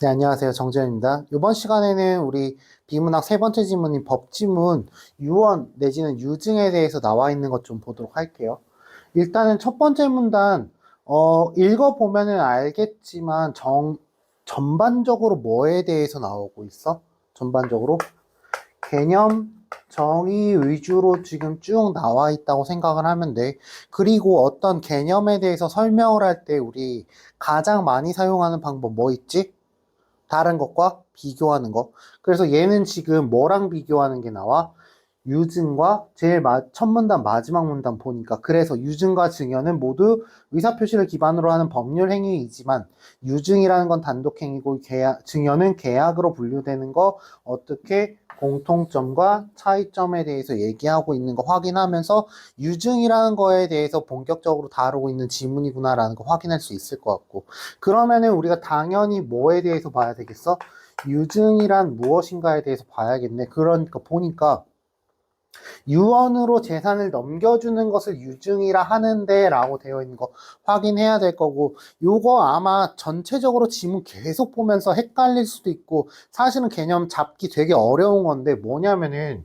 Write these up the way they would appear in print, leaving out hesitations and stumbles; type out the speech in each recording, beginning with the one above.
네, 안녕하세요. 정재현입니다. 이번 시간에는 우리 비문학 세 번째 지문인 법지문, 유언 내지는 유증에 대해서 나와 있는 것 좀 보도록 할게요. 일단은 첫 번째 문단, 읽어보면은 알겠지만, 전반적으로 뭐에 대해서 나오고 있어? 전반적으로? 개념, 정의 위주로 지금 쭉 나와 있다고 생각을 하면 돼. 그리고 어떤 개념에 대해서 설명을 할 때 우리 가장 많이 사용하는 방법 뭐 있지? 다른 것과 비교하는 거. 그래서 얘는 지금 뭐랑 비교하는 게 나와? 유증과 첫 문단 마지막 문단 보니까 그래서 유증과 증여는 모두 의사표시를 기반으로 하는 법률 행위이지만 유증이라는 건 단독 행위고 증여는 계약으로 분류되는 거 어떻게 공통점과 차이점에 대해서 얘기하고 있는 거 확인하면서 유증이라는 거에 대해서 본격적으로 다루고 있는 지문이구나라는 거 확인할 수 있을 것 같고 그러면은 우리가 당연히 뭐에 대해서 봐야 되겠어? 유증이란 무엇인가에 대해서 봐야겠네. 그러니까 보니까 유언으로 재산을 넘겨주는 것을 유증이라 하는데 라고 되어 있는 거 확인해야 될 거고 요거 아마 전체적으로 지문 계속 보면서 헷갈릴 수도 있고 사실은 개념 잡기 되게 어려운 건데 뭐냐면은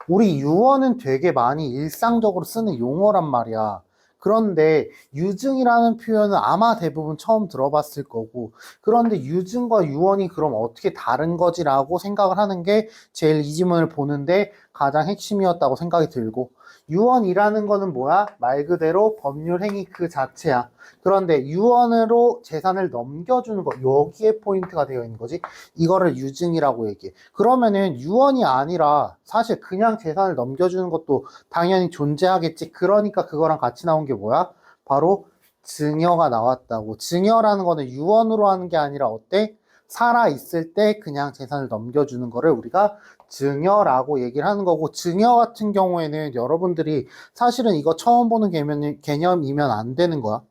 우리 유언은 되게 많이 일상적으로 쓰는 용어란 말이야. 그런데 유증이라는 표현은 아마 대부분 처음 들어봤을 거고 그런데 유증과 유언이 그럼 어떻게 다른 거지라고 생각을 하는 게 제일 이 지문을 보는데 가장 핵심이었다고 생각이 들고 유언이라는 거는 뭐야? 말 그대로 법률 행위 그 자체야. 그런데 유언으로 재산을 넘겨주는 거 여기에 포인트가 되어 있는 거지. 이거를 유증이라고 얘기해. 그러면은 유언이 아니라 사실 그냥 재산을 넘겨주는 것도 당연히 존재하겠지. 그러니까 그거랑 같이 나온 게 뭐야? 바로 증여가 나왔다고. 증여라는 거는 유언으로 하는 게 아니라 어때? 살아 있을 때 그냥 재산을 넘겨주는 거를 우리가 증여라고 얘기를 하는 거고 증여 같은 경우에는 여러분들이 사실은 이거 처음 보는 개념이면 안 되는 거야.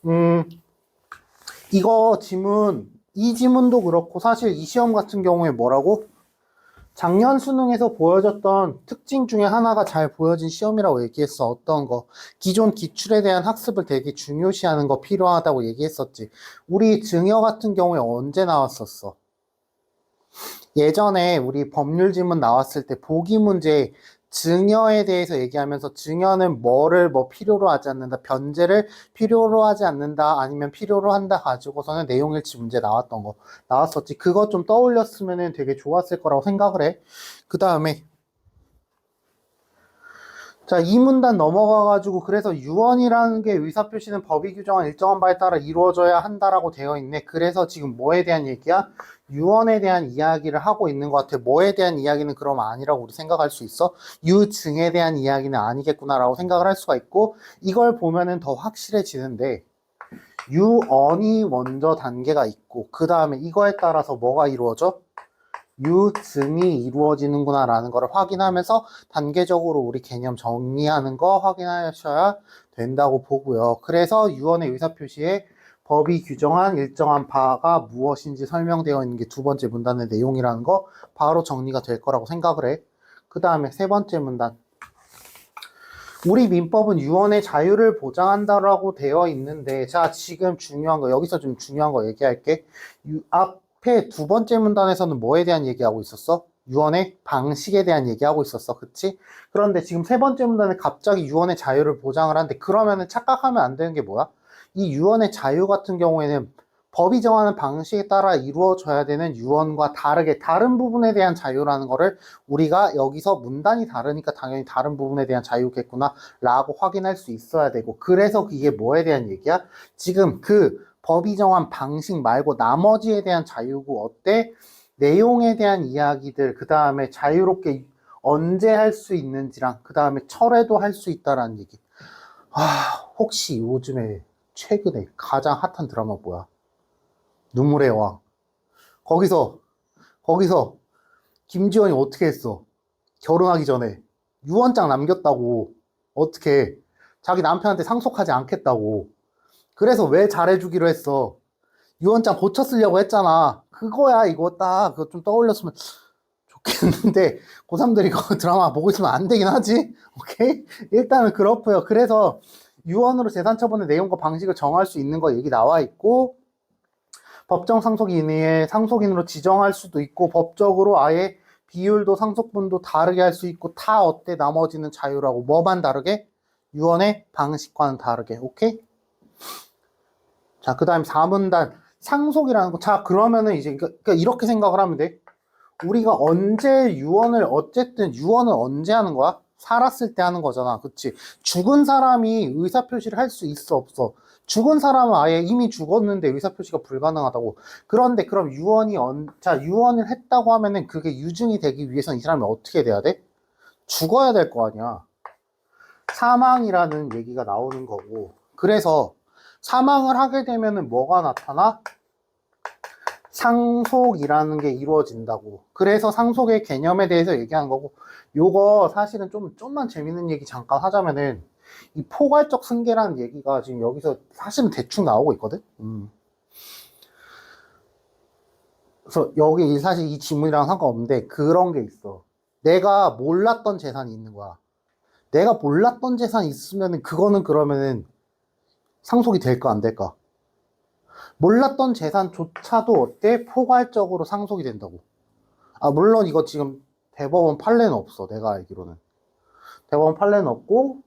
음, 이거 이 지문도 그렇고 사실 이 시험 같은 경우에 뭐라고? 작년 수능에서 보여줬던 특징 중에 하나가 잘 보여진 시험이라고 얘기했어. 어떤 거? 기존 기출에 대한 학습을 되게 중요시하는 거 필요하다고 얘기했었지. 우리 증여 같은 경우에 언제 나왔었어? 예전에 우리 법률 지문 나왔을 때 보기 문제 증여에 대해서 얘기하면서 증여는 뭐를 뭐 필요로 하지 않는다, 변제를 필요로 하지 않는다, 아니면 필요로 한다 가지고서는 내용일치 문제 나왔던 거 나왔었지. 그거 좀 떠올렸으면 되게 좋았을 거라고 생각을 해. 그 다음에 자, 이 문단 넘어가가지고 그래서 유언이라는 게 의사표시는 법이 규정한 일정한 바에 따라 이루어져야 한다라고 되어 있네. 그래서 지금 뭐에 대한 얘기야? 유언에 대한 이야기를 하고 있는 것 같아. 뭐에 대한 이야기는 그럼 아니라고 우리 생각할 수 있어? 유증에 대한 이야기는 아니겠구나라고 생각을 할 수가 있고 이걸 보면은 더 확실해지는데 유언이 먼저 단계가 있고 그 다음에 이거에 따라서 뭐가 이루어져? 유증이 이루어지는구나 라는 것을 확인하면서 단계적으로 우리 개념 정리하는 거 확인하셔야 된다고 보고요. 그래서 유언의 의사표시에 법이 규정한 일정한 바가 무엇인지 설명되어 있는 게 두 번째 문단의 내용이라는 거 바로 정리가 될 거라고 생각을 해. 그 다음에 세 번째 문단. 우리 민법은 유언의 자유를 보장한다라고 되어 있는데 자 지금 중요한 거 여기서 좀 중요한 거 얘기할게. 앞에 두 번째 문단에서는 뭐에 대한 얘기하고 있었어? 유언의 방식에 대한 얘기하고 있었어. 그치? 그런데 지금 세 번째 문단에 갑자기 유언의 자유를 보장을 하는데 그러면은 착각하면 안 되는 게 뭐야? 이 유언의 자유 같은 경우에는 법이 정하는 방식에 따라 이루어져야 되는 유언과 다르게 다른 부분에 대한 자유라는 거를 우리가 여기서 문단이 다르니까 당연히 다른 부분에 대한 자유겠구나 라고 확인할 수 있어야 되고 그래서 이게 뭐에 대한 얘기야? 지금 그 법이 정한 방식 말고 나머지에 대한 자유고 어때? 내용에 대한 이야기들 그 다음에 자유롭게 언제 할 수 있는지랑 그 다음에 철회도 할 수 있다라는 얘기. 혹시 요즘에 최근에 가장 핫한 드라마 뭐야? 눈물의 여왕. 거기서 거기서 김지원이 어떻게 했어? 결혼하기 전에 유언장 남겼다고. 어떻게 자기 남편한테 상속하지 않겠다고. 그래서 왜 잘해주기로 했어? 유언장 고쳐 쓰려고 했잖아. 그거야 이거 딱 그거 좀 떠올렸으면 좋겠는데 고3들이 이거 드라마 보고 있으면 안 되긴 하지. 오케이? 일단은 그렇고요. 그래서 유언으로 재산 처분의 내용과 방식을 정할 수 있는 거 얘기 나와 있고 법정 상속인의 상속인으로 지정할 수도 있고 법적으로 아예 비율도 상속분도 다르게 할 수 있고 다 어때 나머지는 자유라고. 뭐만 다르게? 유언의 방식과는 다르게. 오케이? 자, 그 다음에 4문단 상속이라는 거. 자, 그러면은 이제 그러니까 이렇게 생각을 하면 돼. 우리가 언제 유언을 어쨌든 유언은 언제 하는 거야? 살았을 때 하는 거잖아. 그치? 죽은 사람이 의사표시를 할 수 있어 없어? 죽은 사람은 아예 이미 죽었는데 의사표시가 불가능하다고. 그런데 그럼 자, 유언을 했다고 하면은 그게 유증이 되기 위해서는 이 사람이 어떻게 돼야 돼? 죽어야 될 거 아니야. 사망이라는 얘기가 나오는 거고. 그래서 사망을 하게 되면은 뭐가 나타나? 상속이라는 게 이루어진다고. 그래서 상속의 개념에 대해서 얘기하는 거고, 요거 사실은 좀만 재밌는 얘기 잠깐 하자면은, 이 포괄적 승계라는 얘기가 지금 여기서 사실은 대충 나오고 있거든? 그래서 여기 사실 이 지문이랑 상관없는데 그런 게 있어. 내가 몰랐던 재산이 있는 거야. 내가 몰랐던 재산이 있으면은 그거는 그러면은 상속이 될까 안 될까? 몰랐던 재산조차도 어때? 포괄적으로 상속이 된다고. 아, 물론 이거 지금 대법원 판례는 없어. 내가 알기로는. 대법원 판례는 없고,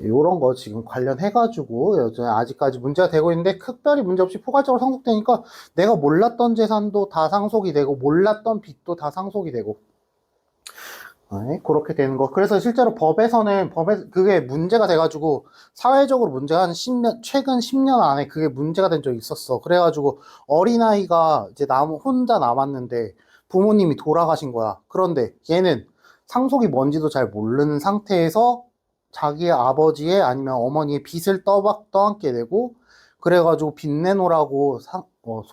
요런 거 지금 관련해가지고, 여전히 아직까지 문제가 되고 있는데, 특별히 문제없이 포괄적으로 상속되니까, 내가 몰랐던 재산도 다 상속이 되고, 몰랐던 빚도 다 상속이 되고, 그렇게 되는 거. 그래서 실제로 그게 문제가 돼가지고, 사회적으로 문제가 한 10년, 최근 10년 안에 그게 문제가 된 적이 있었어. 그래가지고, 어린아이가 이제 혼자 남았는데, 부모님이 돌아가신 거야. 그런데 얘는 상속이 뭔지도 잘 모르는 상태에서 자기의 아버지의 아니면 어머니의 빚을 떠안게 되고, 그래가지고 빚 내놓으라고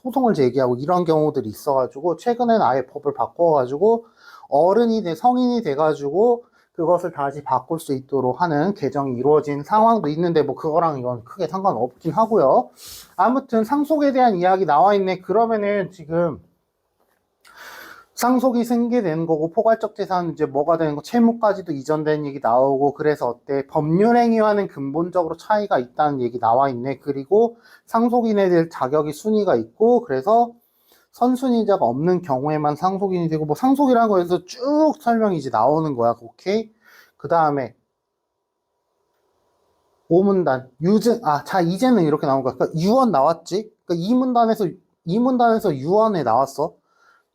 소송을 제기하고 이런 경우들이 있어가지고, 최근엔 아예 법을 바꿔가지고, 성인이 돼가지고 그것을 다시 바꿀 수 있도록 하는 개정이 이루어진 상황도 있는데 뭐 그거랑 이건 크게 상관없긴 하고요. 아무튼 상속에 대한 이야기 나와 있네. 그러면은 지금 상속이 승계되는 거고 포괄적 재산은 이제 뭐가 되는 거 채무까지도 이전되는 얘기 나오고 그래서 어때 법률 행위와는 근본적으로 차이가 있다는 얘기 나와 있네. 그리고 상속인에 대한 자격이 순위가 있고 그래서 선순위자가 없는 경우에만 상속인이 되고 뭐 상속이라는 거에서 쭉 설명이 이제 나오는 거야. 오케이? 그 다음에 5문단 자 이제는 이렇게 나온 거야. 그러니까 유언 나왔지? 그러니까 2문단에서 유언에 나왔어.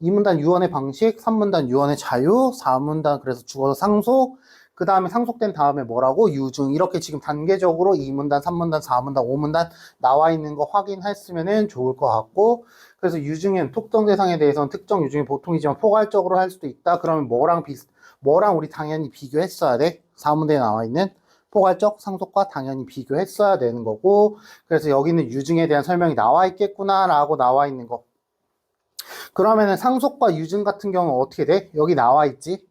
2문단 유언의 방식, 3문단 유언의 자유, 4문단 그래서 죽어서 상속, 그 다음에 상속된 다음에 뭐라고? 유증. 이렇게 지금 단계적으로 2문단, 3문단, 4문단, 5문단 나와 있는 거 확인했으면 좋을 것 같고, 그래서 유증은 특정 대상에 대해서는 특정 유증이 보통이지만 포괄적으로 할 수도 있다. 그러면 뭐랑 우리 당연히 비교했어야 돼? 4문단에 나와 있는 포괄적 상속과 당연히 비교했어야 되는 거고, 그래서 여기는 유증에 대한 설명이 나와 있겠구나라고 나와 있는 거. 그러면은 상속과 유증 같은 경우는 어떻게 돼? 여기 나와 있지?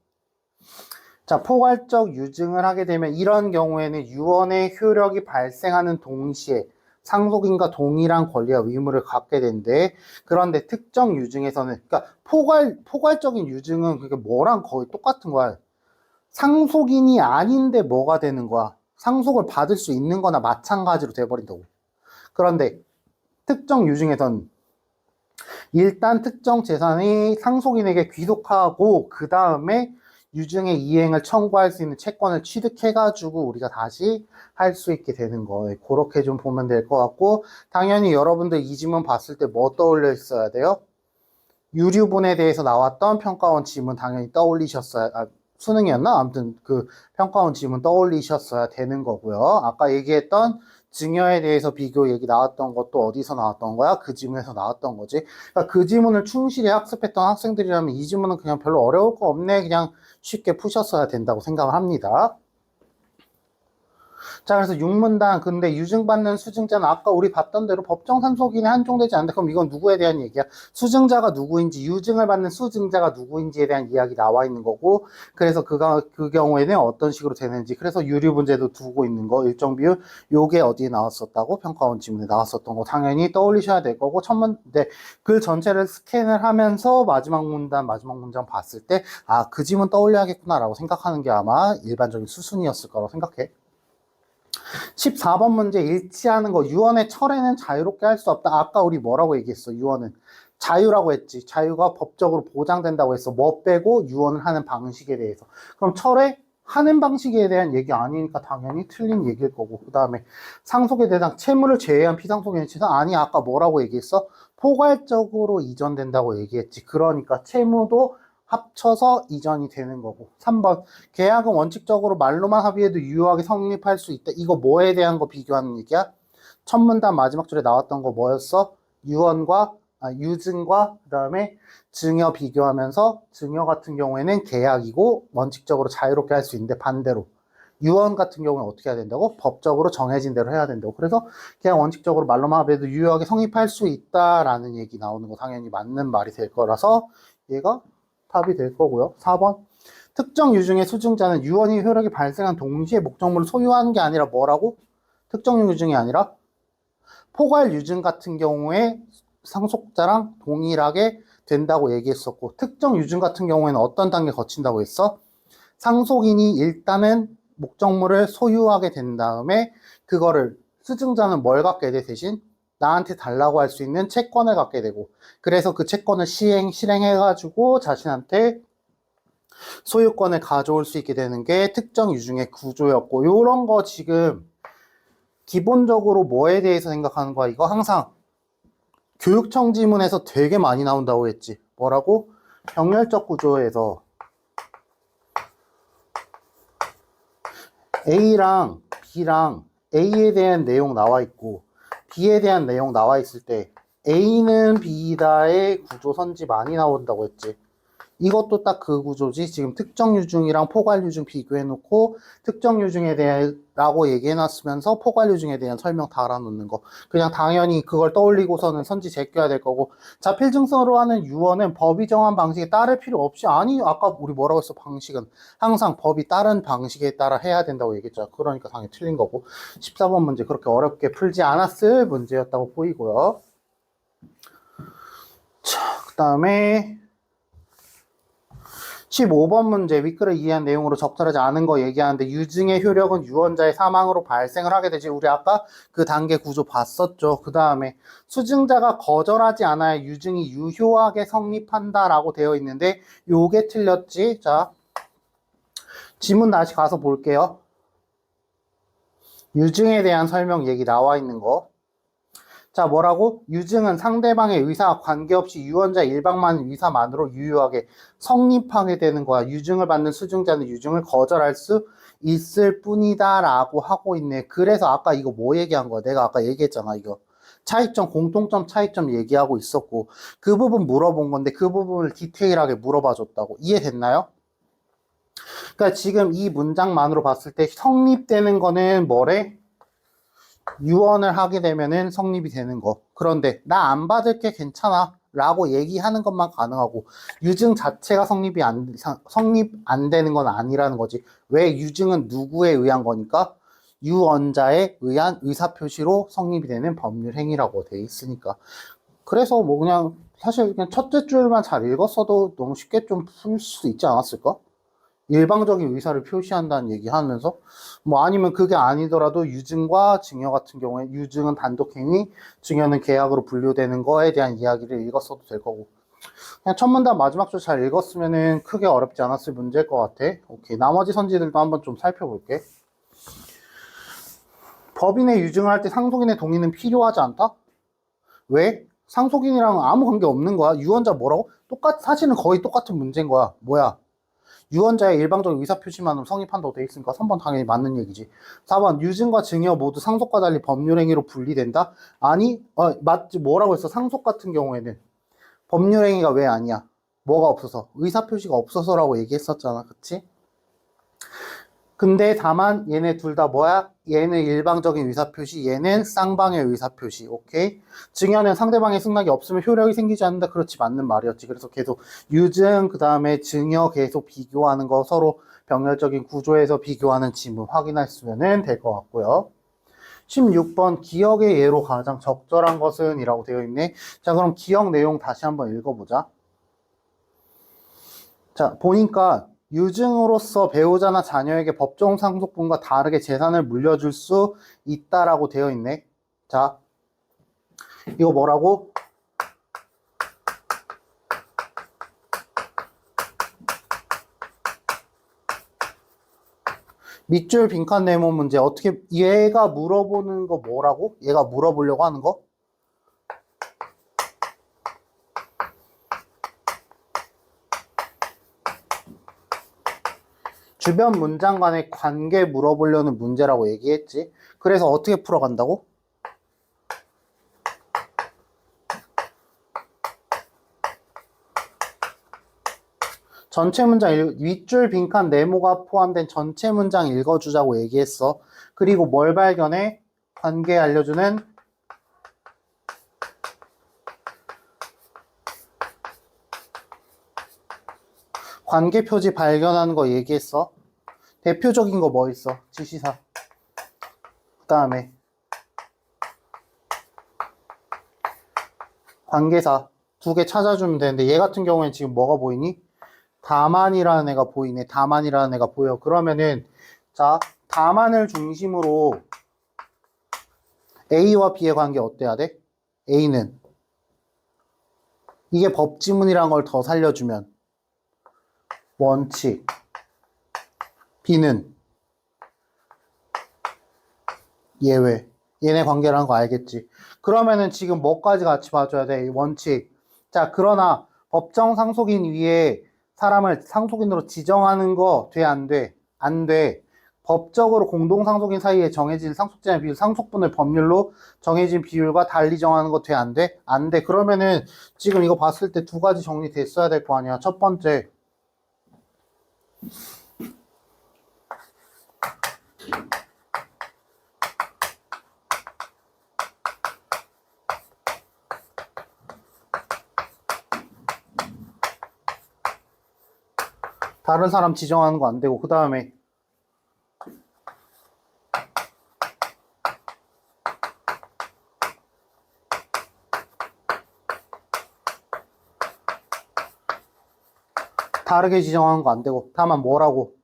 자, 포괄적 유증을 하게 되면 이런 경우에는 유언의 효력이 발생하는 동시에 상속인과 동일한 권리와 의무를 갖게 된대. 그런데 특정 유증에서는, 그러니까 포괄적인 유증은 그게 뭐랑 거의 똑같은 거야. 상속인이 아닌데 뭐가 되는 거야? 상속을 받을 수 있는 거나 마찬가지로 돼버린다고. 그런데 특정 유증에서는 일단 특정 재산이 상속인에게 귀속하고 그 다음에 유증의 이행을 청구할 수 있는 채권을 취득해가지고 우리가 다시 할 수 있게 되는 거예요. 그렇게 좀 보면 될 것 같고 당연히 여러분들 이 지문 봤을 때 뭐 떠올려 있어야 돼요? 유류분에 대해서 나왔던 평가원 지문 당연히 수능이었나? 아무튼 그 평가원 지문 떠올리셨어야 되는 거고요. 아까 얘기했던 증여에 대해서 비교 얘기 나왔던 것도 어디서 나왔던 거야? 그 지문에서 나왔던 거지. 그러니까 그 지문을 충실히 학습했던 학생들이라면 이 지문은 그냥 별로 어려울 거 없네. 그냥 쉽게 푸셨어야 된다고 생각을 합니다. 자, 그래서 6문단. 근데 유증받는 수증자는 아까 우리 봤던 대로 법정 상속인에 한정되지 않는다. 그럼 이건 누구에 대한 얘기야? 수증자가 누구인지, 유증을 받는 수증자가 누구인지에 대한 이야기 나와 있는 거고, 그래서 그 경우에는 어떤 식으로 되는지, 그래서 유류분제도 두고 있는 거, 일정 비율, 요게 어디에 나왔었다고? 평가원 지문에 나왔었던 거 당연히 떠올리셔야 될 거고, 네, 그 전체를 스캔을 하면서 마지막 문장 봤을 때, 아, 그 지문 떠올려야겠구나라고 생각하는 게 아마 일반적인 수순이었을 거라고 생각해. 14번 문제 일치하는 거. 유언의 철회는 자유롭게 할 수 없다. 아까 우리 뭐라고 얘기했어? 유언은 자유라고 했지. 자유가 법적으로 보장된다고 했어. 뭐 빼고? 유언을 하는 방식에 대해서. 그럼 철회하는 방식에 대한 얘기 아니니까 당연히 틀린 얘기일 거고. 그 다음에 상속의 대상 채무를 제외한 피상속의 현치상. 아니 아까 뭐라고 얘기했어? 포괄적으로 이전된다고 얘기했지. 그러니까 채무도 합쳐서 이전이 되는 거고. 3번 계약은 원칙적으로 말로만 합의해도 유효하게 성립할 수 있다. 이거 뭐에 대한 거 비교하는 얘기야? 첫 문단 마지막 줄에 나왔던 거 뭐였어? 유증과 그 다음에 증여 비교하면서 증여 같은 경우에는 계약이고 원칙적으로 자유롭게 할 수 있는데 반대로 유언 같은 경우는 어떻게 해야 된다고? 법적으로 정해진 대로 해야 된다고. 그래서 그냥 원칙적으로 말로만 합의해도 유효하게 성립할 수 있다라는 얘기 나오는 거 당연히 맞는 말이 될 거라서 얘가 답이 될 거고요. 4번 특정 유증의 수증자는 유언이 효력이 발생한 동시에 목적물을 소유하는 게 아니라 뭐라고? 특정 유증이 아니라 포괄 유증 같은 경우에 상속자랑 동일하게 된다고 얘기했었고, 특정 유증 같은 경우에는 어떤 단계 거친다고 했어? 상속인이 일단은 목적물을 소유하게 된 다음에 그거를 수증자는 뭘 갖게 돼? 대신 나한테 달라고 할 수 있는 채권을 갖게 되고, 그래서 그 채권을 실행해가지고 자신한테 소유권을 가져올 수 있게 되는 게 특정 유증의 구조였고, 요런 거 지금 기본적으로 뭐에 대해서 생각하는 거야? 이거 항상 교육청 지문에서 되게 많이 나온다고 했지. 뭐라고? 병렬적 구조에서 A랑 B랑 A에 대한 내용 나와 있고 B에 대한 내용 나와 있을 때 A는 B다의 구조 선지 많이 나온다고 했지. 이것도 딱 그 구조지. 지금 특정 유증이랑 포괄 유증 비교해놓고 특정 유증에 대해라고 얘기해놨으면서 포괄 유증에 대한 설명 달아놓는 거. 그냥 당연히 그걸 떠올리고서는 선지 제껴야 될 거고. 자필 증서로 하는 유언은 법이 정한 방식에 따를 필요 없이 아니 아까 우리 뭐라고 했어? 방식은 항상 법이 따른 방식에 따라 해야 된다고 얘기했잖아. 그러니까 당연히 틀린 거고. 14번 문제 그렇게 어렵게 풀지 않았을 문제였다고 보이고요. 자, 그 다음에 15번 문제 윗글을 이해한 내용으로 적절하지 않은 거 얘기하는데 유증의 효력은 유언자의 사망으로 발생을 하게 되지. 우리 아까 그 단계 구조 봤었죠. 그 다음에 수증자가 거절하지 않아야 유증이 유효하게 성립한다라고 되어 있는데 요게 틀렸지. 자, 지문 다시 가서 볼게요. 유증에 대한 설명 얘기 나와 있는 거. 자, 뭐라고? 유증은 상대방의 의사와 관계없이 유언자 일방만 의사만으로 유효하게 성립하게 되는 거야. 유증을 받는 수증자는 유증을 거절할 수 있을 뿐이다 라고 하고 있네. 그래서 아까 이거 뭐 얘기한 거야? 내가 아까 얘기했잖아 이거. 차이점, 공통점, 차이점 얘기하고 있었고 그 부분 물어본 건데 그 부분을 디테일하게 물어봐 줬다고. 이해됐나요? 그러니까 지금 이 문장만으로 봤을 때 성립되는 거는 뭐래? 유언을 하게 되면은 성립이 되는 거. 그런데 나 안 받을게 괜찮아 라고 얘기하는 것만 가능하고 유증 자체가 성립 안 되는 건 아니라는 거지. 왜? 유증은 누구에 의한 거니까 유언자에 의한 의사표시로 성립이 되는 법률 행위라고 돼 있으니까. 그래서 뭐 그냥 사실 그냥 첫째 줄만 잘 읽었어도 너무 쉽게 좀 풀 수 있지 않았을까? 일방적인 의사를 표시한다는 얘기 하면서 뭐 아니면 그게 아니더라도 유증과 증여 같은 경우에 유증은 단독행위, 증여는 계약으로 분류되는 거에 대한 이야기를 읽었어도 될 거고 그냥 첫 문단 마지막 줄 잘 읽었으면은 크게 어렵지 않았을 문제일 것 같아. 오케이. 나머지 선지들도 한번 좀 살펴볼게. 법인의 유증을 할 때 상속인의 동의는 필요하지 않다? 왜? 상속인이랑 아무 관계 없는 거야. 유언자 뭐라고? 사실은 거의 똑같은 문제인 거야. 뭐야? 유언자의 일방적 의사표시만으로 성립한다고 돼 있으니까 3번 당연히 맞는 얘기지. 4번 유증과 증여 모두 상속과 달리 법률행위로 분리된다? 아니 맞지. 뭐라고 했어? 상속 같은 경우에는 법률행위가 왜 아니야? 뭐가 없어서? 의사표시가 없어서라고 얘기했었잖아. 그치? 근데 다만 얘네 둘 다 뭐야? 얘는 일방적인 의사표시, 얘는 쌍방의 의사표시. 오케이? 증여는 상대방의 승낙이 없으면 효력이 생기지 않는다. 그렇지, 맞는 말이었지. 그래서 계속 유증, 그 다음에 증여 계속 비교하는 거 서로 병렬적인 구조에서 비교하는 지문 확인하시면 될 것 같고요. 16번 기억의 예로 가장 적절한 것은 이라고 되어 있네. 자, 그럼 기억 내용 다시 한번 읽어보자. 자, 보니까 유증으로서 배우자나 자녀에게 법정 상속분과 다르게 재산을 물려줄 수 있다라고 되어 있네. 자, 이거 뭐라고? 밑줄 빈칸 네모 문제. 어떻게 얘가 물어보는 거 뭐라고? 얘가 물어보려고 하는 거? 주변 문장 간의 관계 물어보려는 문제라고 얘기했지. 그래서 어떻게 풀어간다고? 전체 문장 윗줄 빈칸 네모가 포함된 전체 문장 읽어주자고 얘기했어. 그리고 뭘 발견해? 관계 알려주는 관계 표지 발견하는 거 얘기했어. 대표적인 거 뭐 있어? 지시사. 그 다음에 관계사 두 개 찾아주면 되는데 얘 같은 경우에는 지금 뭐가 보이니? 다만이라는 애가 보이네. 다만이라는 애가 보여. 그러면은 자, 다만을 중심으로 A와 B의 관계 어때야 돼? A는 이게 법지문이란 걸 더 살려주면 원칙, B는 예외. 얘네 관계라는 거 알겠지? 그러면은 지금 뭐까지 같이 봐줘야 돼? 원칙. 자, 그러나 법정 상속인 위에 사람을 상속인으로 지정하는 거 돼, 안 돼? 안 돼. 법적으로 공동상속인 사이에 정해진 상속자의 비율, 상속분을 법률로 정해진 비율과 달리 정하는 거 돼, 안 돼? 안 돼. 그러면은 지금 이거 봤을 때 두 가지 정리됐어야 될 거 아니야. 첫 번째, 다른 사람 지정하는 거 안 되고, 그 다음에 다르게 지정하는 거 안 되고, 다만 뭐라고?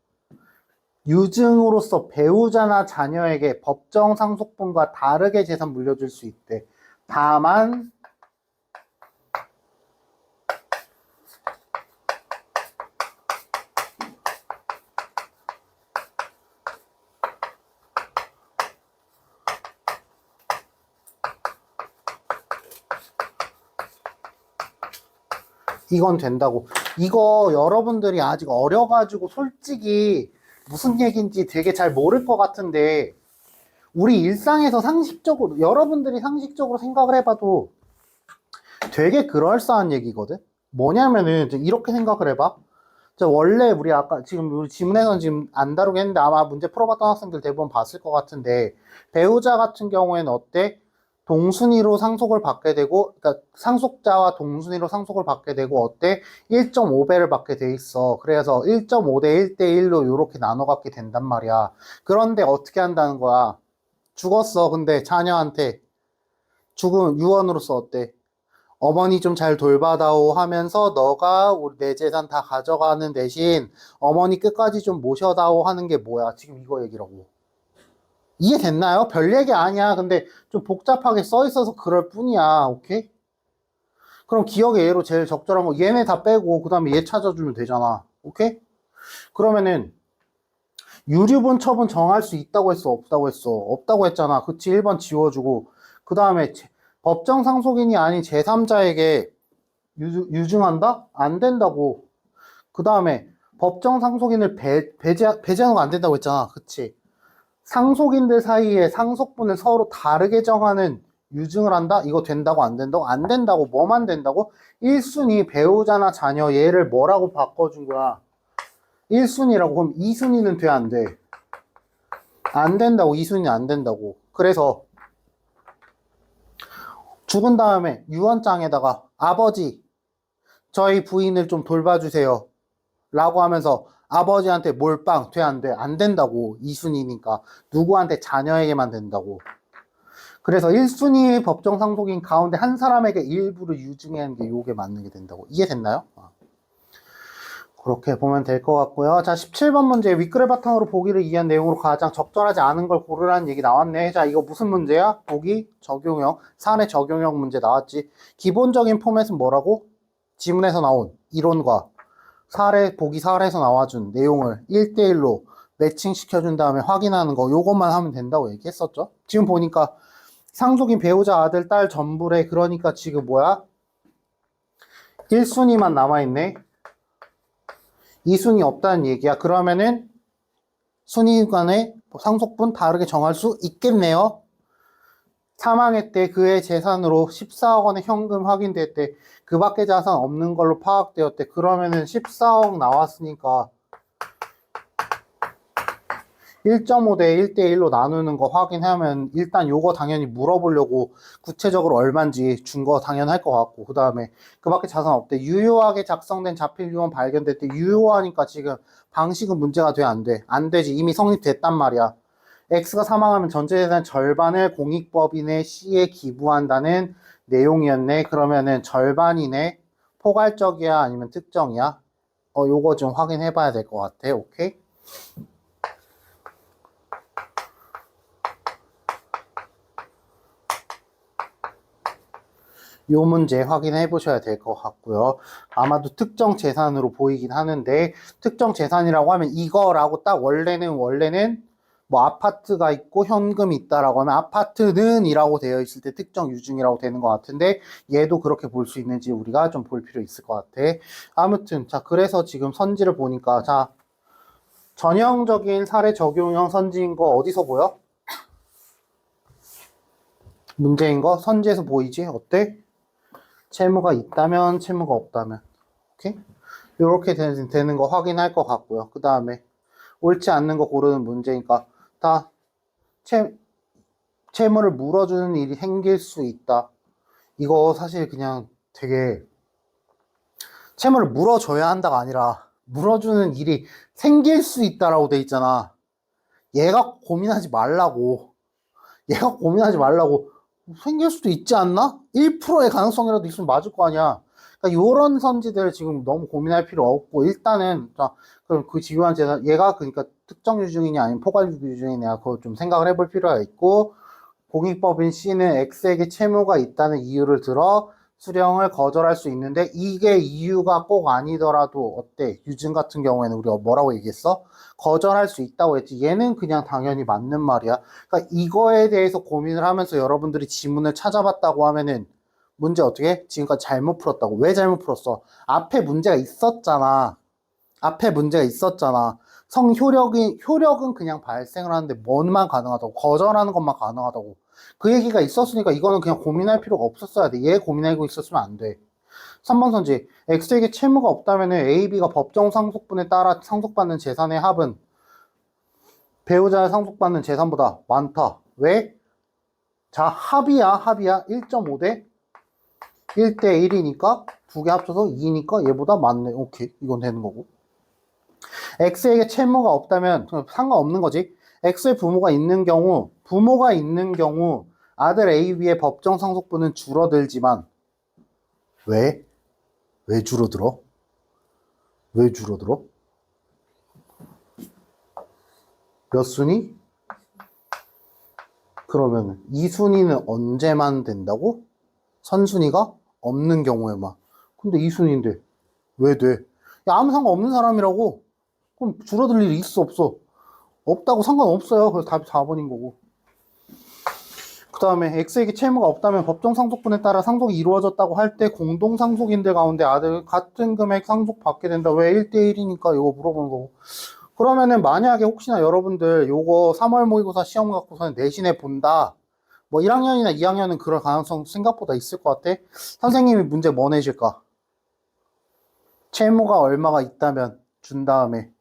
유증으로서 배우자나 자녀에게 법정 상속분과 다르게 재산 물려줄 수 있대. 다만 이건 된다고. 이거 여러분들이 아직 어려가지고 솔직히 무슨 얘기인지 되게 잘 모를 것 같은데 우리 일상에서 상식적으로 여러분들이 상식적으로 생각을 해봐도 되게 그럴싸한 얘기거든. 뭐냐면은 이제 이렇게 생각을 해봐. 자, 원래 우리 아까 지금 우리 지문에서는 지금 안 다루겠는데 아마 문제 풀어봤던 학생들 대부분 봤을 것 같은데 배우자 같은 경우에는 어때? 동순위로 상속을 받게 되고, 그러니까 상속자와 동순위로 상속을 받게 되고, 어때? 1.5배를 받게 돼 있어. 그래서 1.5대 1대 1로 이렇게 나눠 갖게 된단 말이야. 그런데 어떻게 한다는 거야? 죽었어. 근데 자녀한테 죽은 유언으로서 어때? 어머니 좀 잘 돌봐다오 하면서 너가 우리 내 재산 다 가져가는 대신 어머니 끝까지 좀 모셔다오 하는 게 뭐야? 지금 이거 얘기라고. 이해됐나요? 별 얘기 아니야. 근데 좀 복잡하게 써 있어서 그럴 뿐이야. 오케이? 그럼 기억의 예로 제일 적절한 거 얘네 다 빼고 그 다음에 얘 찾아주면 되잖아. 오케이? 그러면은 유류분 처분 정할 수 있다고 했어? 없다고 했어? 없다고 했잖아. 그치? 1번 지워주고 그 다음에 법정 상속인이 아닌 제3자에게 유증한다? 안 된다고. 그 다음에 법정 상속인을 배제하는 거 안 된다고 했잖아. 그치? 상속인들 사이에 상속분을 서로 다르게 정하는 유증을 한다? 이거 된다고 안 된다고? 안 된다고. 뭐만 된다고? 1순위 배우자나 자녀 얘를 뭐라고 바꿔준 거야? 1순위라고. 그럼 2순위는 돼, 안 돼? 안 된다고. 2순위 안 된다고. 그래서 죽은 다음에 유언장에다가 아버지 저희 부인을 좀 돌봐주세요 라고 하면서 아버지한테 몰빵 돼, 안 돼? 안 된다고. 2순위니까 누구한테? 자녀에게만 된다고. 그래서 1순위 법정 상속인 가운데 한 사람에게 일부를 유증하는 게 요게 맞는 게 된다고. 이해됐나요? 그렇게 보면 될 것 같고요. 자, 17번 문제 윗글을 바탕으로 보기를 이해한 내용으로 가장 적절하지 않은 걸 고르라는 얘기 나왔네. 자, 이거 무슨 문제야? 보기 적용형, 사례 적용형 문제 나왔지. 기본적인 포맷은 뭐라고? 지문에서 나온 이론과 사례, 보기 사례에서 나와준 내용을 1대1로 매칭시켜준 다음에 확인하는 거, 요것만 하면 된다고 얘기했었죠. 지금 보니까 상속인 배우자, 아들, 딸 전부래. 그러니까 지금 뭐야? 1순위만 남아있네. 2순위 없다는 얘기야. 그러면은 순위 간의 상속분 다르게 정할 수 있겠네요. 사망했 때 그의 재산으로 14억 원의 현금 확인됐대. 그 밖에 자산 없는 걸로 파악되었대. 그러면은 14억 나왔으니까 1.5대 1대1로 나누는 거 확인하면 일단 요거 당연히 물어보려고 구체적으로 얼만지 준 거 당연할 것 같고, 그 다음에 그 밖에 자산 없대. 유효하게 작성된 자필 유언 발견됐대. 유효하니까 지금 방식은 문제가 돼, 안 돼? 안 되지. 이미 성립됐단 말이야. X가 사망하면 전체재산 절반을 공익법인의 C에 기부한다는 내용이었네. 그러면은 절반이네. 포괄적이야 아니면 특정이야? 요거 좀 확인해 봐야 될 것 같아. 오케이? 요 문제 확인해 보셔야 될 것 같고요. 아마도 특정 재산으로 보이긴 하는데, 특정 재산이라고 하면 이거라고 딱 원래는 뭐 아파트가 있고 현금이 있다라고 하면 아파트는 이라고 되어 있을 때 특정 유증이라고 되는 것 같은데, 얘도 그렇게 볼 수 있는지 우리가 좀 볼 필요 있을 것 같아. 아무튼 자, 그래서 지금 선지를 보니까, 자, 전형적인 사례 적용형 선지인 거 어디서 보여? 문제인 거 선지에서 보이지? 어때? 채무가 있다면, 채무가 없다면. 오케이? 이렇게 되는 거 확인할 것 같고요. 그 다음에 옳지 않는 거 고르는 문제니까 다 채무를 물어주는 일이 생길 수 있다. 이거 사실 그냥 되게 채무를 물어줘야 한다가 아니라 물어주는 일이 생길 수 있다라고 돼 있잖아. 얘가 고민하지 말라고. 얘가 고민하지 말라고. 생길 수도 있지 않나? 1%의 가능성이라도 있으면 맞을 거 아니야. 그러니까 요런 선지들 지금 너무 고민할 필요 없고, 일단은 자, 그럼 그 지유한 재산, 얘가 그러니까 특정 유증이냐 아니면 포괄 유증이냐 그거 좀 생각을 해볼 필요가 있고, 공익법인 C는 X에게 채무가 있다는 이유를 들어 수령을 거절할 수 있는데, 이게 이유가 꼭 아니더라도 어때? 유증 같은 경우에는 우리가 뭐라고 얘기했어? 거절할 수 있다고 했지. 얘는 그냥 당연히 맞는 말이야. 그러니까 이거에 대해서 고민을 하면서 여러분들이 지문을 찾아봤다고 하면은 문제 어떻게 해? 지금까지 잘못 풀었다고. 왜 잘못 풀었어? 앞에 문제가 있었잖아. 앞에 문제가 있었잖아. 효력은 그냥 발생을 하는데 뭐만 가능하다고. 거절하는 것만 가능하다고. 그 얘기가 있었으니까 이거는 그냥 고민할 필요가 없었어야 돼. 얘 고민하고 있었으면 안 돼. 3번 선지. X에게 채무가 없다면 A, B가 법정 상속분에 따라 상속받는 재산의 합은 배우자가 상속받는 재산보다 많다. 왜? 자, 합이야. 1.5대 1대 1이니까 두 개 합쳐서 2니까 얘보다 많네. 오케이. 이건 되는 거고. X에게 채무가 없다면 상관없는 거지. X의 부모가 있는 경우 아들 A, B의 법정 상속분은 줄어들지만 왜? 왜 줄어들어? 왜 줄어들어? 몇 순위? 그러면 2순위는 언제만 된다고? 선순위가 없는 경우에만. 근데 2순위인데 왜 돼? 야, 아무 상관없는 사람이라고. 그럼 줄어들 일이 있어 없어? 없다고 상관없어요. 그래서 답이 4번인 거고. 그 다음에 X에게 채무가 없다면 법정 상속분에 따라 상속이 이루어졌다고 할 때 공동 상속인들 가운데 아들 같은 금액 상속받게 된다. 왜 1대1이니까 이거 물어보는 거고. 그러면은 만약에 혹시나 여러분들 요거 3월 모의고사 시험 갖고서는 내신에 본다. 뭐 1학년이나 2학년은 그럴 가능성 생각보다 있을 것 같아. 선생님이 문제 뭐 내실까? 채무가 얼마가 있다면 준 다음에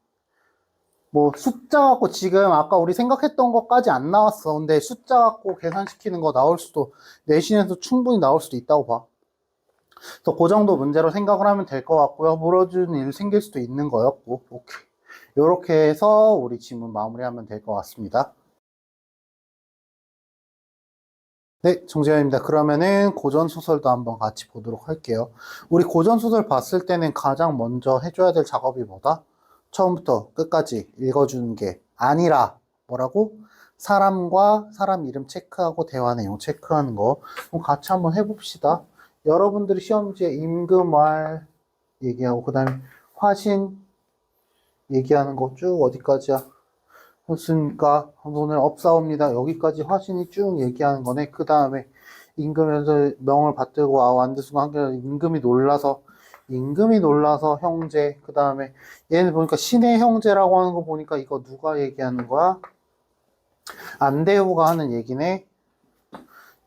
뭐 숫자 갖고 지금 아까 우리 생각했던 것까지 안 나왔어. 근데 숫자 갖고 계산시키는 거 나올 수도, 내신에서 충분히 나올 수도 있다고 봐. 그래서 그 정도 문제로 생각을 하면 될 것 같고요. 물어주는 일 생길 수도 있는 거였고. 오케이. 이렇게 해서 우리 지문 마무리하면 될 것 같습니다. 네, 정재현입니다. 그러면은 고전소설도 한번 같이 보도록 할게요. 우리 고전소설 봤을 때는 가장 먼저 해줘야 될 작업이 뭐다? 처음부터 끝까지 읽어주는 게 아니라 뭐라고? 사람과 사람 이름 체크하고 대화 내용 체크하는 거. 그럼 같이 한번 해봅시다. 여러분들이 시험지에 임금왈 얘기하고 그 다음에 화신 얘기하는 거 쭉 어디까지야? 그렇습니까? 오늘 업사옵니다. 여기까지 화신이 쭉 얘기하는 거네. 그 다음에 임금에서 명을 받들고 완대수가 한 게 임금이 놀라서 형제. 그 다음에 얘는 보니까 신의 형제라고 하는 거 보니까 이거 누가 얘기하는 거야? 안대호가 하는 얘기네.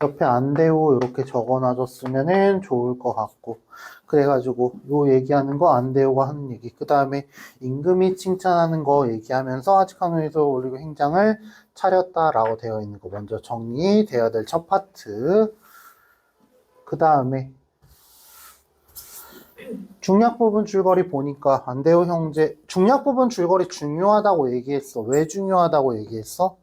옆에 안대호 이렇게 적어놔줬으면은 좋을 것 같고. 그래가지고 요 얘기하는 거 안대호가 하는 얘기. 그 다음에 임금이 칭찬하는 거 얘기하면서 아직한후에서 올리고 행장을 차렸다라고 되어 있는 거 먼저 정리되어야 될 첫 파트. 그 다음에 중략 부분 줄거리 보니까 안대호 형제 중략 부분 줄거리 중요하다고 얘기했어. 왜 중요하다고 얘기했어?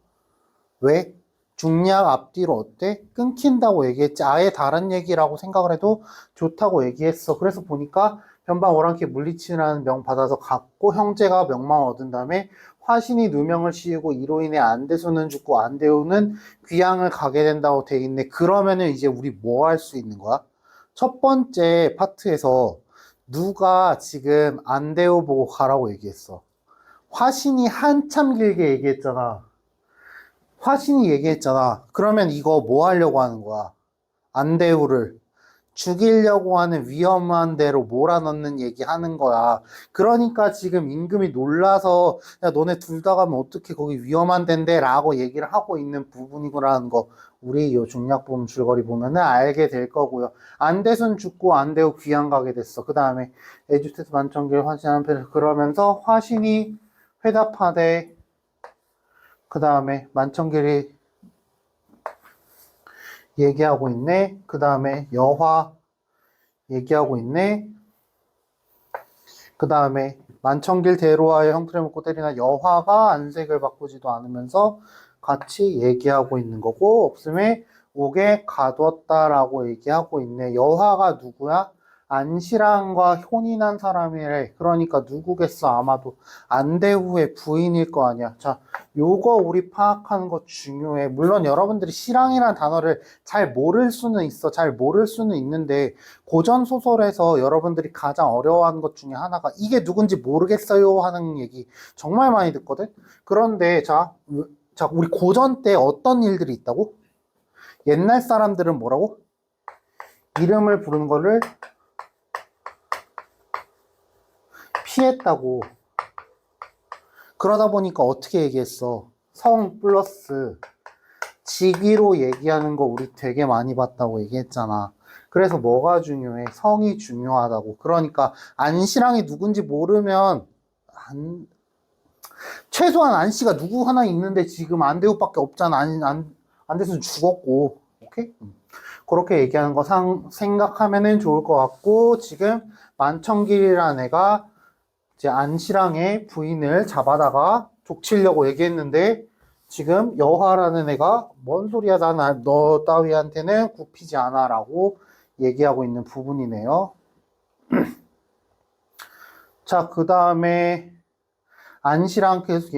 왜? 중략 앞뒤로 어때? 끊긴다고 얘기했지. 아예 다른 얘기라고 생각을 해도 좋다고 얘기했어. 그래서 보니까 변방 오랑캐 물리치라는 명 받아서 갖고 형제가 명망을 얻은 다음에 화신이 누명을 씌우고 이로 인해 안대수는 죽고 안대우는 귀양을 가게 된다고 돼 있네. 그러면은 이제 우리 뭐 할 수 있는 거야? 첫 번째 파트에서 누가 지금 안대우 보고 가라고 얘기했어? 화신이 한참 길게 얘기했잖아. 화신이 얘기했잖아. 그러면 이거 뭐 하려고 하는 거야? 안대우를 죽이려고 하는 위험한 대로 몰아넣는 얘기 하는 거야. 그러니까 지금 임금이 놀라서 야 너네 둘 다 가면 어떻게 거기 위험한 데인데 라고 얘기를 하고 있는 부분이구라는 거 우리 요 중략부분 줄거리 보면은 알게 될 거고요. 안대순 죽고 안대우 귀양 가게 됐어. 그 다음에 에주테스 만천길 화신한 패를 그러면서 화신이 회답하되 그 다음에 만천길이 얘기하고 있네. 그 다음에 여화 얘기하고 있네. 그 다음에 만천길 대로와의 형틀을 먹고 때리나 여화가 안색을 바꾸지도 않으면서 같이 얘기하고 있는 거고 없음에 옥에 가뒀다라고 얘기하고 있네. 여화가 누구야? 안시랑과 혼인한 사람이래. 그러니까 누구겠어? 아마도 안대후의 부인일 거 아니야. 자, 요거 우리 파악하는 거 중요해. 물론 여러분들이 시랑이라는 단어를 잘 모를 수는 있어. 잘 모를 수는 있는데 고전 소설에서 여러분들이 가장 어려워하는 것 중에 하나가 이게 누군지 모르겠어요 하는 얘기 정말 많이 듣거든. 그런데 자, 우리 고전 때 어떤 일들이 있다고? 옛날 사람들은 뭐라고? 이름을 부르는 거를 피했다고. 그러다 보니까 어떻게 얘기했어? 성 플러스 직위로 얘기하는 거 우리 되게 많이 봤다고 얘기했잖아. 그래서 뭐가 중요해? 성이 중요하다고. 그러니까 안시랑이 누군지 모르면 최소한 안씨가 누구 하나 있는데 지금 안대호밖에 없잖아. 안대수는 죽었고. 오케이? 그렇게 얘기하는 거 생각하면은 좋을 것 같고 지금 만천길이라는 애가 이제 안시랑의 부인을 잡아다가 족치려고 얘기했는데 지금 여화라는 애가 뭔 소리야 너 따위한테는 굽히지 않아 라고 얘기하고 있는 부분이네요. 자, 그 다음에 안시랑 계속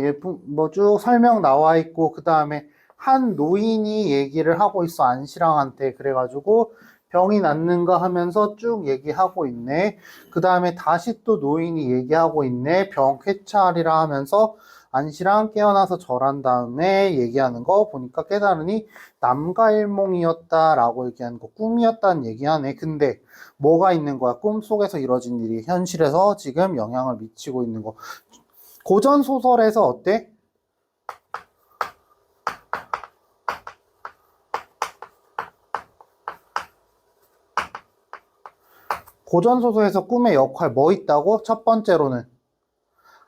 뭐 쭉 설명 나와 있고 그 다음에 한 노인이 얘기를 하고 있어 안시랑한테. 그래가지고 병이 낫는가 하면서 쭉 얘기하고 있네. 그 다음에 다시 또 노인이 얘기하고 있네. 병 쾌차하리라 하면서 안시랑 깨어나서 절한 다음에 얘기하는 거 보니까 깨달으니 남가일몽이었다라고 얘기하는 거 꿈이었다는 얘기하네. 근데 뭐가 있는 거야? 꿈속에서 이뤄진 일이 현실에서 지금 영향을 미치고 있는 거. 고전 소설에서 어때? 고전 소설에서 꿈의 역할 뭐 있다고? 첫 번째로는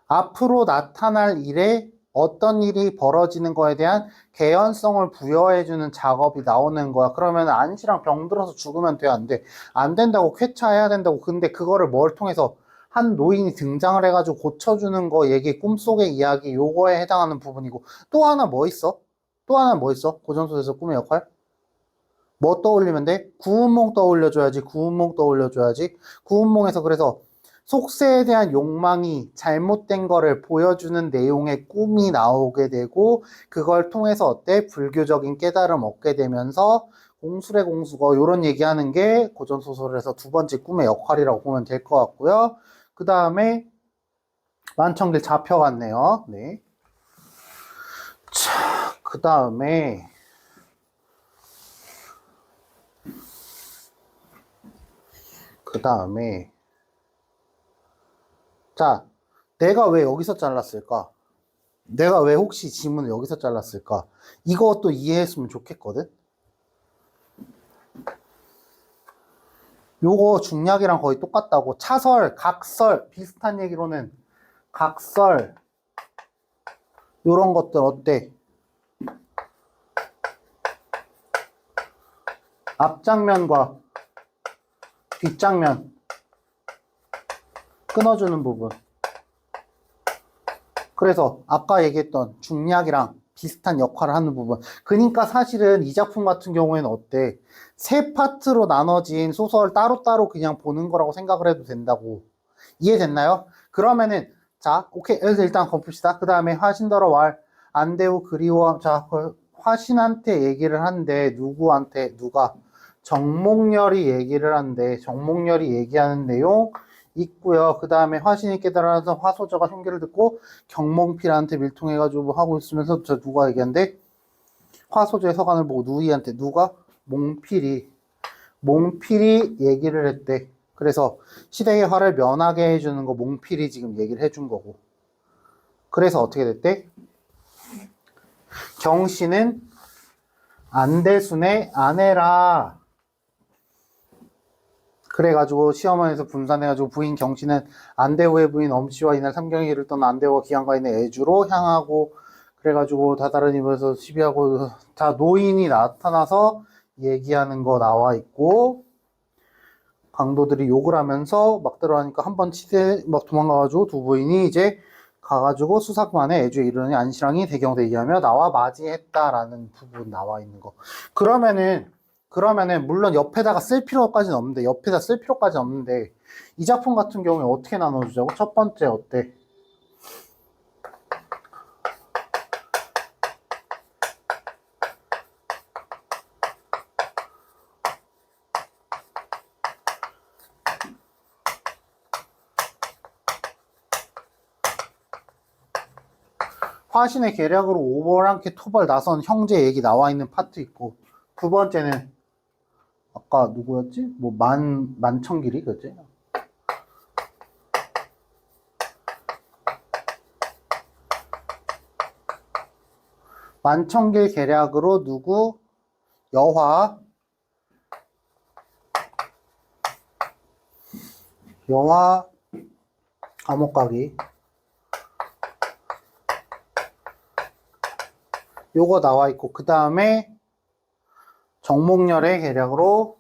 앞으로 나타날 일에 어떤 일이 벌어지는 거에 대한 개연성을 부여해주는 작업이 나오는 거야. 그러면 안시랑 병들어서 죽으면 돼, 안 돼? 안 된다고 쾌차해야 된다고. 근데 그거를 뭘 통해서 한 노인이 등장을 해가지고 고쳐주는 거 얘기, 꿈속의 이야기 요거에 해당하는 부분이고 또 하나 뭐 있어? 또 하나 뭐 있어? 고전소설에서 꿈의 역할? 뭐 떠올리면 돼? 구운몽 떠올려줘야지. 구운몽 떠올려줘야지. 구운몽에서 그래서 속세에 대한 욕망이 잘못된 거를 보여주는 내용의 꿈이 나오게 되고 그걸 통해서 어때? 불교적인 깨달음 얻게 되면서 공술의 공수거 이런 얘기하는 게 고전소설에서 두 번째 꿈의 역할이라고 보면 될 것 같고요. 그 다음에 만청길 잡혀갔네요. 네. 자, 그 다음에 자, 내가 왜 여기서 잘랐을까? 내가 왜 혹시 지문을 여기서 잘랐을까? 이것도 이해했으면 좋겠거든? 요거 중략이랑 거의 똑같다고. 차설, 각설, 비슷한 얘기로는 각설, 요런 것들 어때? 앞장면과 뒷장면 끊어주는 부분. 그래서 아까 얘기했던 중략이랑 비슷한 역할을 하는 부분. 그러니까 사실은 이 작품 같은 경우에는 어때? 세 파트로 나눠진 소설 따로따로 그냥 보는 거라고 생각을 해도 된다고. 이해됐나요? 그러면은 자, 오케이. 여기서 일단 걷읍시다. 그 다음에 화신더러 왈 안대우 그리워. 자, 화신한테 얘기를 한대. 누구한테? 누가? 정목열이 얘기를 한대. 정목열이 얘기하는 내용 있고요. 그 다음에 화신이 깨달아서 화소저가 흉기를 듣고 경몽필한테 밀통해가지고 뭐 하고 있으면서 저 누가 얘기한대? 화소저의 서간을 보고 누이한테 누가? 몽필이 얘기를 했대. 그래서 시대의 화를 면하게 해주는 거 몽필이 지금 얘기를 해준 거고. 그래서 어떻게 됐대? 경씨는 안대순의 아내라. 그래가지고 시어머니에서 분산해가지고 부인 경씨는 안대호의 부인 엄씨와 이날 삼경의 길을 떠나 안대호가 기한가 있는 애주로 향하고 그래가지고 다다른 입에서 시비하고 다 노인이 나타나서 얘기하는 거 나와 있고 강도들이 욕을 하면서 막 들어가니까 한 번 치대 막 도망가가지고 두 부인이 이제 가가지고 수사관에 애주에 이르니 안시랑이 대경대기하며 나와 맞이했다라는 부분 나와 있는 거. 그러면은 물론 옆에다가 쓸 필요까지는 없는데 옆에다 쓸 필요까지는 없는데 이 작품 같은 경우에 어떻게 나눠주자고? 첫 번째 어때? 화신의 계략으로 오버랑케 토벌 나선 형제 얘기 나와 있는 파트 있고 두 번째는 아까 누구였지? 뭐 만청길이 그지? 만청길 계략으로 누구? 여화 감옥가기 요거 나와 있고 그 다음에 정목열의 계략으로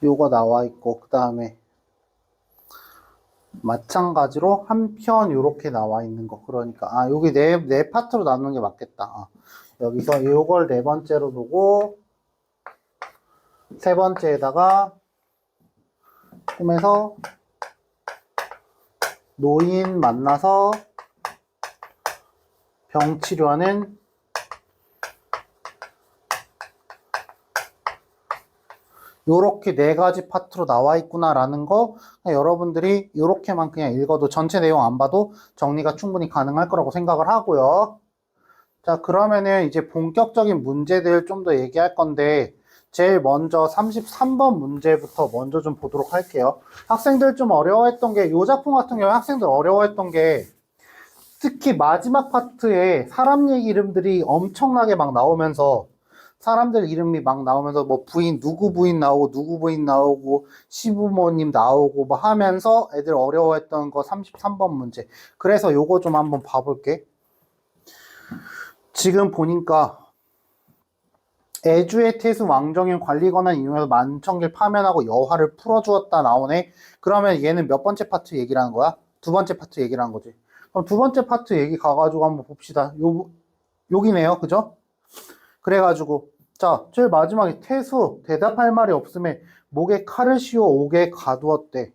요거 나와 있고 그 다음에 마찬가지로 한 편 요렇게 나와 있는 거 그러니까 여기 네 파트로 나누는 게 맞겠다. 여기서 요걸 네 번째로 두고 세 번째에다가 꿈에서 노인 만나서 병 치료하는 요렇게 네 가지 파트로 나와 있구나라는 거 여러분들이 요렇게만 그냥 읽어도 전체 내용 안 봐도 정리가 충분히 가능할 거라고 생각을 하고요. 자, 그러면은 이제 본격적인 문제들 좀 더 얘기할 건데 제일 먼저 33번 문제부터 먼저 좀 보도록 할게요. 학생들 좀 어려워했던 게 요 작품 같은 경우에 학생들 어려워했던 게 특히 마지막 파트에 사람 얘기 이름들이 엄청나게 막 나오면서 사람들 이름이 막 나오면서 뭐 부인 누구 부인 나오고 누구 부인 나오고 시부모님 나오고 뭐 하면서 애들 어려워했던 거 33번 문제. 그래서 요거 좀 한번 봐볼게. 지금 보니까 애주의 태수 왕정윤 관리권을 이용해서 만청길 파면하고 여화를 풀어주었다 나오네. 그러면 얘는 몇 번째 파트 얘기를 하는 거야? 두 번째 파트 얘기를 하는 거지. 그럼 두 번째 파트 얘기 가가지고 한번 봅시다. 여기네요. 그죠? 그래가지고 자 제일 마지막에 태수 대답할 말이 없음에 목에 칼을 씌워 옥에 가두었대.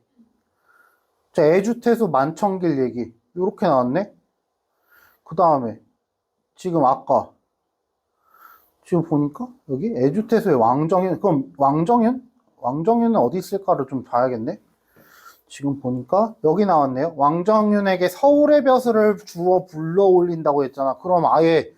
자 애주 태수 만청길 얘기 요렇게 나왔네. 그 다음에 지금 아까 지금 보니까 여기 애주태수의 왕정윤. 그럼 왕정윤? 왕정윤은 어디 있을까를 좀 봐야겠네. 지금 보니까 여기 나왔네요. 왕정윤에게 서울의 벼슬을 주어 불러 올린다고 했잖아. 그럼 아예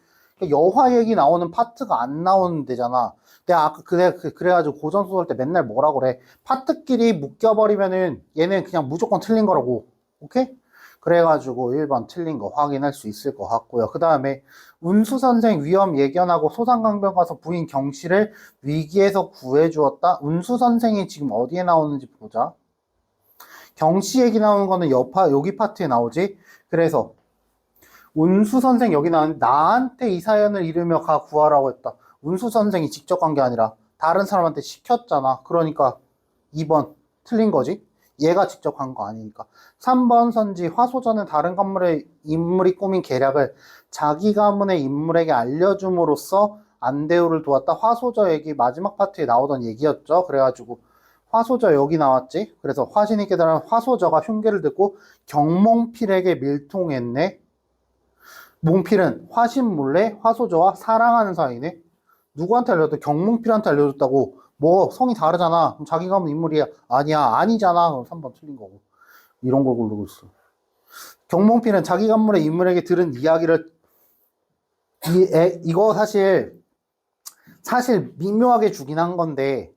여화 얘기 나오는 파트가 안 나오는 데잖아. 내가 아까 그래가지고 고전소설 때 맨날 뭐라 그래. 파트끼리 묶여버리면은 얘는 그냥 무조건 틀린 거라고. 오케이? 그래가지고 1번 틀린 거 확인할 수 있을 것 같고요. 그 다음에 운수선생 위험 예견하고 소상강변 가서 부인 경씨를 위기에서 구해주었다. 운수선생이 지금 어디에 나오는지 보자. 경씨 얘기 나오는 거는 여기 파트에 나오지. 그래서 운수선생 여기 나오는데 나한테 이 사연을 이르며 가 구하라고 했다. 운수선생이 직접 간 게 아니라 다른 사람한테 시켰잖아. 그러니까 2번 틀린 거지. 얘가 직접 간 거 아니니까. 3번 선지 화소전은 다른 가문의 인물이 꾸민 계략을 자기 가문의 인물에게 알려줌으로써 안대우를 도왔다. 화소저 얘기 마지막 파트에 나오던 얘기였죠. 그래가지고 화소저 여기 나왔지. 그래서 화신이 깨달은 화소저가 흉계를 듣고 경몽필에게 밀통했네. 몽필은 화신 몰래 화소저와 사랑하는 사이네. 누구한테 알려줬다? 경몽필한테 알려줬다고. 뭐 성이 다르잖아. 그럼 자기 가문 인물이야. 아니야. 아니잖아. 그럼 3번 틀린 거고. 이런 걸 고르고 있어. 경몽필은 자기 가문의 인물에게 들은 이야기를 이거 사실 미묘하게 주긴 한 건데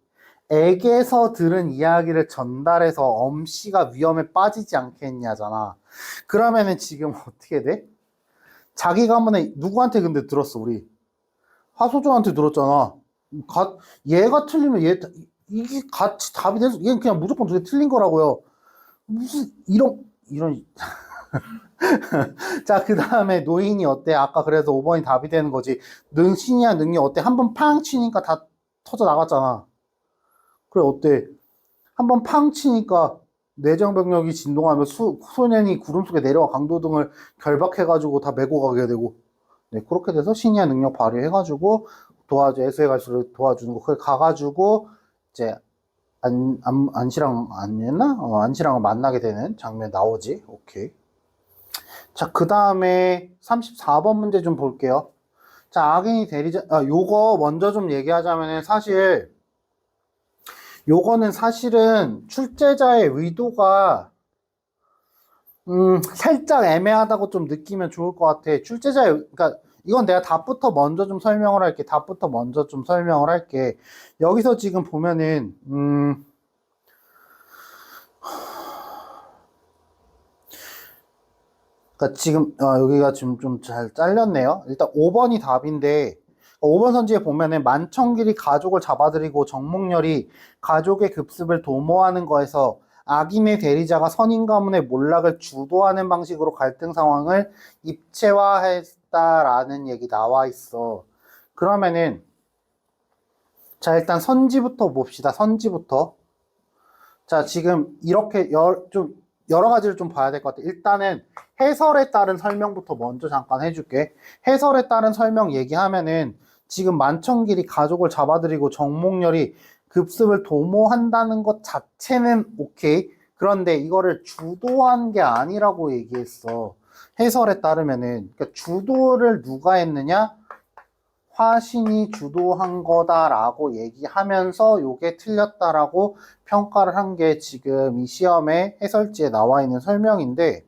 액에서 들은 이야기를 전달해서 엄씨가 위험에 빠지지 않겠냐잖아. 그러면은 지금 어떻게 돼? 자기 가문에 누구한테 근데 들었어 우리? 화소조한테 들었잖아. 얘가 틀리면 이게 같이 답이 돼서 얘는 그냥 무조건 두 개 틀린 거라고요. 무슨 이런 자, 그 다음에 노인이 어때? 아까 그래서 5번이 답이 되는 거지. 신이야 능이 어때? 한 번 팡 치니까 다 터져 나갔잖아. 그래 어때? 한 번 팡 치니까 내정병력이 진동하며 소년이 구름 속에 내려와 강도등을 결박해가지고 다 메고 가게 되고. 네, 그렇게 돼서 신이야 능력 발휘해가지고 애수의 갈수를 도와주는 거. 그래 가가지고 이제 안시랑 아니었나? 안시랑을 만나게 되는 장면 나오지. 오케이. 자, 그 다음에 34번 문제 좀 볼게요. 자, 악인이 대리자, 요거 먼저 좀 얘기하자면은 요거는 사실은 출제자의 의도가, 살짝 애매하다고 좀 느끼면 좋을 것 같아. 그러니까 이건 내가 답부터 먼저 좀 설명을 할게. 답부터 먼저 좀 설명을 할게. 여기서 지금 보면은, 그러니까 지금 여기가 지금 좀 잘 잘렸네요. 일단 5번이 답인데 5번 선지에 보면은 만청길이 가족을 잡아들이고 정몽열이 가족의 급습을 도모하는 거에서 악인의 대리자가 선인 가문의 몰락을 주도하는 방식으로 갈등 상황을 입체화했다라는 얘기 나와 있어. 그러면은 자 일단 선지부터 봅시다. 선지부터. 자 지금 이렇게 좀 여러 가지를 좀 봐야 될 것 같아. 일단은 해설에 따른 설명부터 먼저 잠깐 해줄게. 해설에 따른 설명 얘기하면은 지금 만청길이 가족을 잡아들이고 정몽열이 급습을 도모한다는 것 자체는 오케이. 그런데 이거를 주도한 게 아니라고 얘기했어. 해설에 따르면은. 그러니까 주도를 누가 했느냐? 화신이 주도한 거다라고 얘기하면서 요게 틀렸다라고 평가를 한 게 지금 이 시험의 해설지에 나와 있는 설명인데,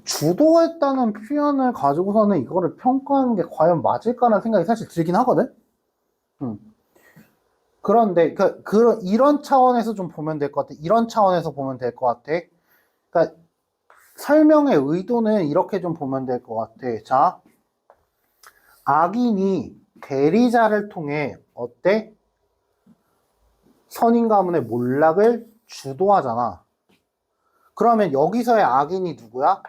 주도했다는 표현을 가지고서는 이거를 평가하는 게 과연 맞을까라는 생각이 사실 들긴 하거든? 그런데, 이런 차원에서 좀 보면 될 것 같아. 이런 차원에서 보면 될 것 같아. 그러니까, 설명의 의도는 이렇게 좀 보면 될 것 같아. 자, 악인이 대리자를 통해 어때? 선인 가문의 몰락을 주도하잖아. 그러면 여기서의 악인이 누구야?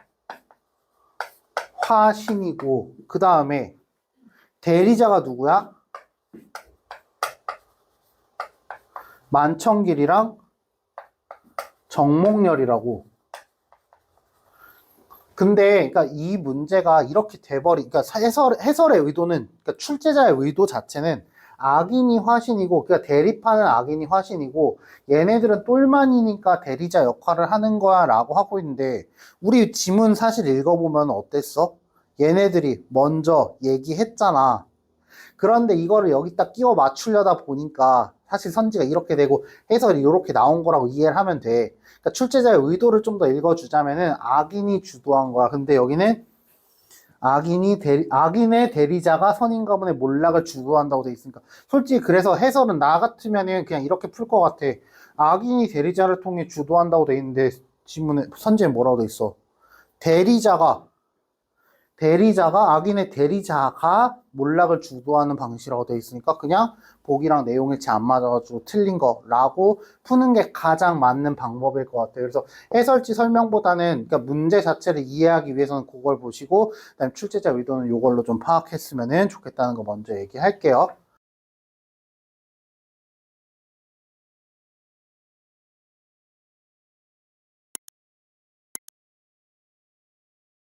화신이고 그 다음에 대리자가 누구야? 만청길이랑 정목렬이라고. 근데 그러니까 이 문제가 이렇게 그러니까 해설의 의도는, 그러니까 출제자의 의도 자체는 악인이 화신이고, 그러니까 대립하는 악인이 화신이고 얘네들은 똘만이니까 대리자 역할을 하는 거야 라고 하고 있는데, 우리 지문 사실 읽어보면 어땠어? 얘네들이 먼저 얘기했잖아. 그런데 이거를 여기다 끼워 맞추려다 보니까 사실 선지가 이렇게 되고 해설이 이렇게 나온 거라고 이해를 하면 돼. 그러니까 출제자의 의도를 좀 더 읽어주자면은 악인이 주도한 거야. 근데 여기는 악인의 대리자가 선인 가문의 몰락을 주도한다고 돼 있으니까, 솔직히 그래서 해설은 나 같으면은 그냥 이렇게 풀 것 같아. 악인이 대리자를 통해 주도한다고 돼 있는데 지문에 선지에 뭐라고 돼 있어? 악인의 대리자가 몰락을 주도하는 방식이라고 되어 있으니까 그냥 보기랑 내용일치 안 맞아가지고 틀린 거라고 푸는 게 가장 맞는 방법일 것 같아요. 그래서 해설지 설명보다는, 그러니까 문제 자체를 이해하기 위해서는 그걸 보시고, 그다음에 출제자 의도는 이걸로 좀 파악했으면 좋겠다는 거 먼저 얘기할게요.